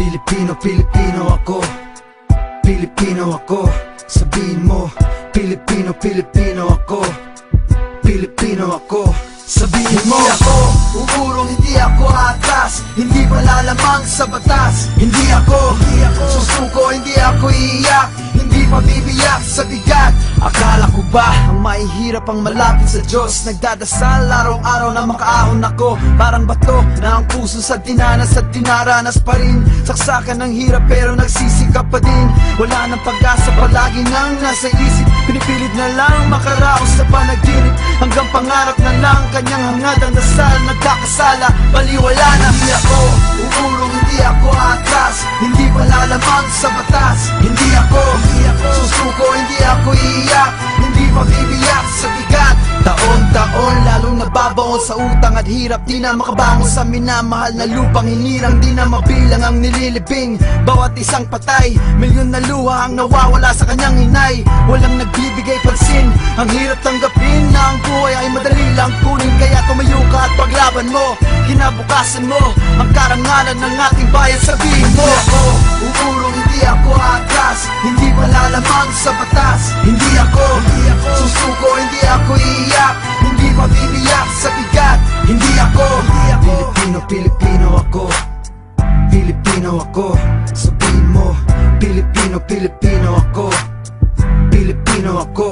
Pilipino, Pilipino ako. Pilipino ako. Sabihin mo, Pilipino, Pilipino ako. Pilipino ako. Sabihin mo, hindi ako uurong, hindi ako atras, hindi malalamang sa batas. Hindi ako susuko, hindi ako iiyak, hindi mabibiyak sa bigat. Akala ko ba ang mahihirap ang malapit sa Diyos? Nagdadasal araw-araw na makaahon ako. Parang bato na ang puso sa dinanas at dinaranas pa rin. Saksakan ng hirap pero nagsisikap pa din. Wala nang pag-asa, palagi nang nasa isip. Pinipilit na lang makaraos sa panaginip, hanggang pangarap na lang kanyang hangad ang dasal. Nagkakasala, baliwala na. Hindi ako uurong, hindi ako atras, hindi malalamang sa batas. Hindi ako susuko, hindi ako iiyak, hindi mabibiyak sa bigat. Taon-taon lalong nababaon sa utang at hirap, di na makabangon sa minamahal na lupang hinirang. Di na mabilang ang nililibing bawat isang patay, milyon na luha ang nawawala sa kanyang inay. Walang nagbibigay pansin, ang hirap tanggapin na ang buhay ay madali lang kunin. Kaya tumayo ka at paglaban mo, kinabukasan mo ang karangalan ng ating bayan. Sabihin mo, ako uurong, hindi ako atras, hindi malalamang sa batas. Hindi ako susuko, hindi ako iiyak, hindi mabibiyak sa bigat. Hindi ako Pilipino, Pilipino ako. Pilipino ako. Sabihin mo, Pilipino, Pilipino ako. Pilipino ako.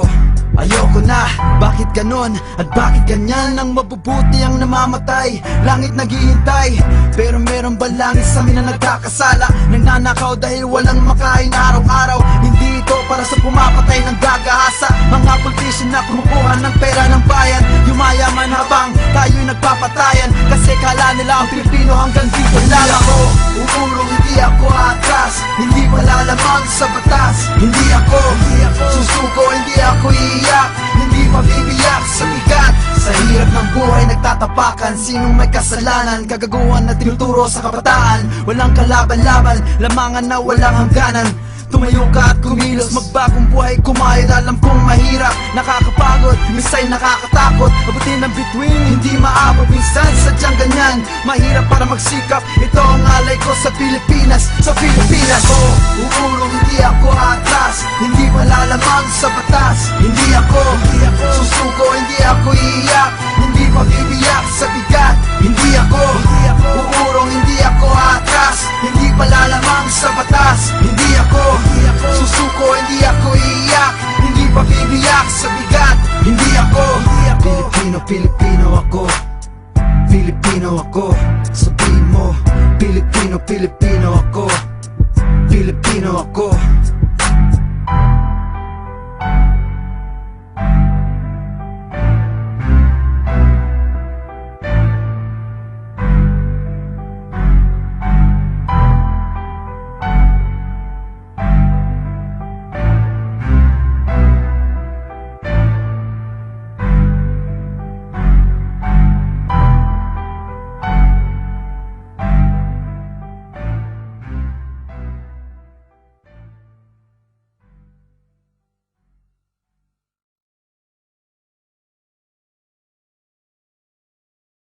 Ayoko na, bakit ganon? At bakit ganyan ang mabubuti ang namamatay? Langit naghihintay, pero meron ba langit sa amin na nagkakasala? Nagnanakaw dahil walang makain araw-araw. Hindi ito para sa pumapatay ng gagahasa, mga politician na kumukuha ng pera ng bayan. Yumayaman habang tayo'y nagpapatayan, kasi kala nila ang Pilipino hanggang dito lang. Hindi ako uurong, hindi ako atras, hindi malalamang sa batas. Hindi ako susuko, hindi ako iiyak, hindi mabibiyak sa bigat. Sa hirap ng buhay nagtatapakan, sinong may kasalanan? Kagaguhan na tinuturo sa kabataan, walang kalaban-laban, lamangan na walang hangganan. Tumayo ka at kumilos, magbagong buhay, kumayod. Alam kong mahirap, nakakapagod, minsan nakakatakot. Abutin ang bituin, hindi maabot, minsan sadyang ganyan. Mahirap para magsikap, ito ang alay ko sa Pilipinas, sa Pilipinas. Ako uurong, hindi ako atras, hindi malalamang sa batas. Hindi ako susuko, hindi ako iiyak, hindi mabibiyak sa bigat. Hindi ako uurong, hindi ako atras, hindi malalamang sa batas. Hindi ako susuko, hindi ako iiyak, hindi mabibiyak sa bigat. Hindi ako Pilipino, Pilipino ako. Pilipino ako. Sabihin mo, Pilipino, Pilipino ako. Pilipino ako.